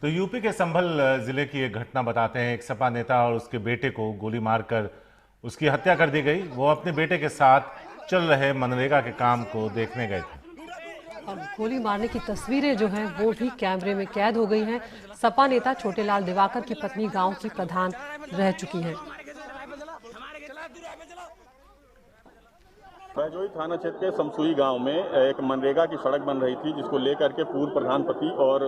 तो यूपी के संभल जिले की एक घटना बताते हैं। एक सपा नेता और उसके बेटे को गोली मारकर उसकी हत्या कर दी गई। वो अपने बेटे के साथ चल रहे मनरेगा के काम को देखने गए थे और गोली मारने की तस्वीरें जो हैं वो भी कैमरे में कैद हो गई हैं। सपा नेता छोटेलाल दिवाकर की पत्नी गांव की प्रधान रह चुकी हैं। बहजोई थाना क्षेत्र के समसुई गांव में एक मनरेगा की सड़क बन रही थी, जिसको लेकर के पूर्व प्रधानपति और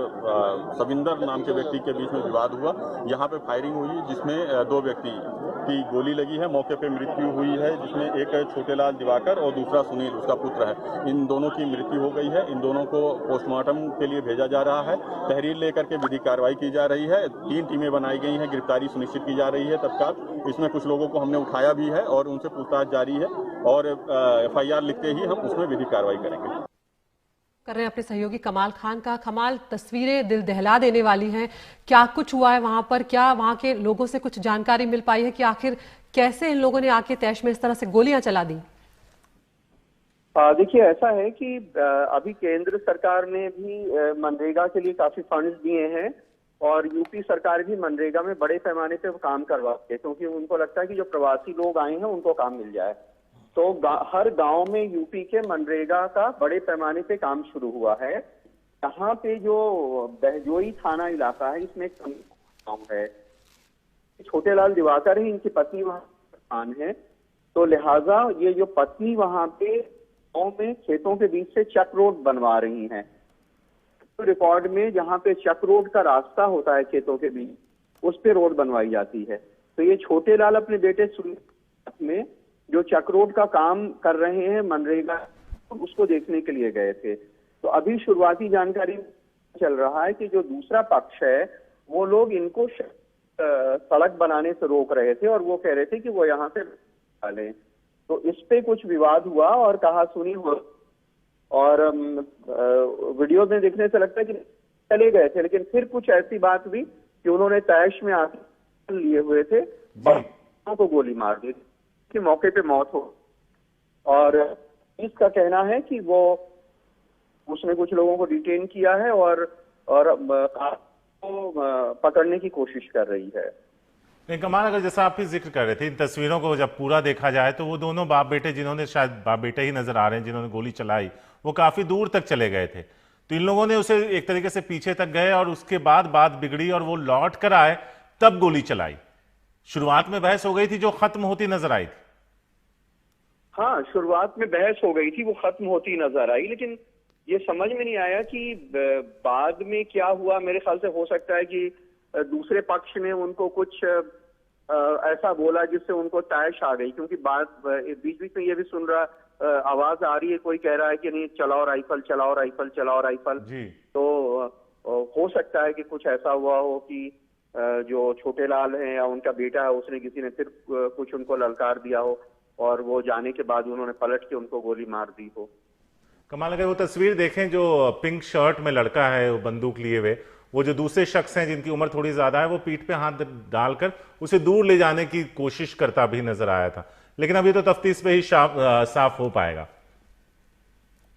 सविंदर नाम के व्यक्ति के बीच में विवाद हुआ। यहां पे फायरिंग हुई, जिसमें दो व्यक्ति की गोली लगी है। मौके पे मृत्यु हुई है, जिसमें एक छोटेलाल दिवाकर और दूसरा सुनील उसका पुत्र है। इन दोनों की मृत्यु हो गई है। इन दोनों को पोस्टमार्टम के लिए भेजा जा रहा है। तहरीर लेकर के विधिक कार्रवाई की जा रही है। 3 टीमें बनाई गई हैं, गिरफ्तारी सुनिश्चित की जा रही है तत्काल। इसमें कुछ लोगों को हमने उठाया भी है और उनसे पूछताछ जारी है और FIR लिखते ही हम उसमें विधिक कार्रवाई करेंगे। कर रहे हैं अपने सहयोगी कमाल खान का। कमाल, तस्वीरें दिल दहला देने वाली हैं। क्या कुछ हुआ है वहां पर? क्या वहां के लोगों से कुछ जानकारी मिल पाई है कि आखिर कैसे इन लोगों ने आके तैश में इस तरह से गोलियां चला दी? देखिए, ऐसा है कि अभी केंद्र सरकार ने भी मनरेगा के लिए काफी फंड्स दिए हैं और यूपी सरकार भी मनरेगा में बड़े पैमाने पे काम करवाती है, क्योंकि उनको लगता है कि जो प्रवासी लोग आए हैं उनको काम मिल जाए। तो हर गांव में यूपी के मनरेगा का बड़े पैमाने पे काम शुरू हुआ है। यहाँ पे जो बहजोई थाना इलाका है, इसमें एक गांव है, छोटेलाल दिवाकर है, इनकी पत्नी वहां प्रधान है। तो लिहाजा ये जो पत्नी वहां पे गांव में खेतों के बीच से चक रोड बनवा रही हैं। तो रिकॉर्ड में जहाँ पे चक रोड का रास्ता होता है खेतों के बीच, उस पे रोड बनवाई जाती है। तो ये छोटेलाल अपने बेटे सुनील में जो चक रोड का काम कर रहे हैं मनरेगा, उसको देखने के लिए गए थे। तो अभी शुरुआती जानकारी चल रहा है कि जो दूसरा पक्ष है वो लोग इनको सड़क बनाने से रोक रहे थे और वो कह रहे थे कि वो यहाँ से डालें। तो इस पे कुछ विवाद हुआ और कहा सुनी हुआ और वीडियो में देखने से लगता है कि चले गए थे, लेकिन फिर कुछ ऐसी बात हुई कि उन्होंने तैश में आके लिए हुए थे और को गोली मार दी कि मौके पे मौत हो। और इसका कहना है कि वो उसने कुछ लोगों को डिटेन किया है और पकड़ने की कोशिश कर रही है। नहीं कमाल, अगर जैसा आप भी जिक्र कर रहे थे, इन तस्वीरों को जब पूरा देखा जाए तो वो दोनों बाप बेटे, जिन्होंने शायद बाप बेटे ही नजर आ रहे हैं, जिन्होंने गोली चलाई, वो काफी दूर तक चले गए थे। तो इन लोगों ने उसे एक तरीके से पीछे तक गए और उसके बाद बात बिगड़ी और वो लौट कर आए, तब गोली चलाई। शुरुआत में बहस हो गई थी जो खत्म होती नजर आई थी। हाँ, शुरुआत में बहस हो गई थी, वो खत्म होती नजर आई, लेकिन ये समझ में नहीं आया कि बाद में क्या हुआ। मेरे ख्याल से हो सकता है कि दूसरे पक्ष ने उनको कुछ ऐसा बोला जिससे उनको तैश आ गई, क्योंकि बात बीच बीच में ये भी सुन रहा आवाज आ रही है, कोई कह रहा है कि नहीं चलाओ राइफल, चलाओ राइफल, चलाओ राइफल। तो हो सकता है कि कुछ ऐसा हुआ हो कि जो छोटेलाल है या उनका बेटा है, उसने किसी ने फिर कुछ उनको ललकार दिया हो और वो जाने के बाद उन्होंने पलट के उनको गोली मार दी हो। कमाल, अगर वो तस्वीर देखें जो पिंक शर्ट में लड़का है वो बंदूक लिए हुए, वो जो दूसरे शख्स हैं जिनकी उम्र थोड़ी ज्यादा है, वो पीठ पे हाथ डालकर उसे दूर ले जाने की कोशिश करता भी नजर आया था। लेकिन अभी तो तफ्तीश पे ही साफ हो पाएगा।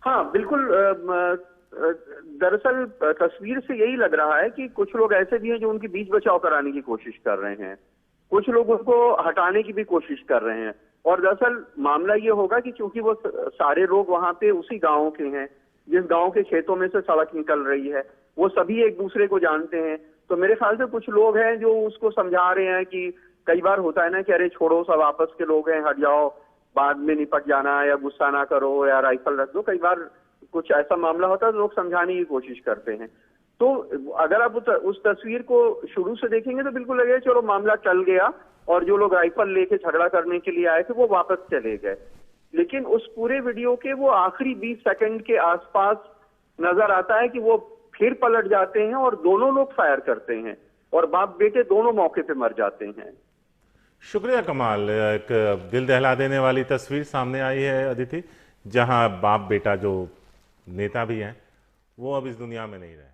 हाँ बिल्कुल। दरअसल तस्वीर से यही लग रहा है कि कुछ लोग ऐसे भी हैं जो उनकी बीच बचाव कराने की कोशिश कर रहे हैं, कुछ लोग उनको हटाने की भी कोशिश कर रहे हैं। और दरअसल मामला ये होगा कि चूंकि वो सारे लोग वहां पे उसी गांव के हैं, जिस गांव के खेतों में से सड़क निकल रही है, वो सभी एक दूसरे को जानते हैं। तो मेरे ख्याल से कुछ लोग हैं जो उसको समझा रहे हैं कि कई बार होता है ना कि अरे छोड़ो, सब आपस के लोग हैं, हट जाओ, बाद में निपट जाना, या गुस्सा ना करो, या राइफल रख दो। कई बार कुछ ऐसा मामला होता है तो लोग समझाने की कोशिश करते हैं। तो अगर आप उस तस्वीर को शुरू से देखेंगे तो बिल्कुल लगेगा चलो मामला टल गया और जो लोग राइफल लेके झगड़ा करने के लिए आए थे वो वापस चले गए। लेकिन उस पूरे वीडियो के वो आखिरी 20 सेकंड के आसपास नजर आता है कि वो फिर पलट जाते हैं और दोनों लोग फायर करते हैं और बाप बेटे दोनों मौके पे मर जाते हैं। शुक्रिया कमाल। एक दिल दहला देने वाली तस्वीर सामने आई है अदिति, जहां बाप बेटा जो नेता भी हैं वो अब इस दुनिया में नहीं रहे।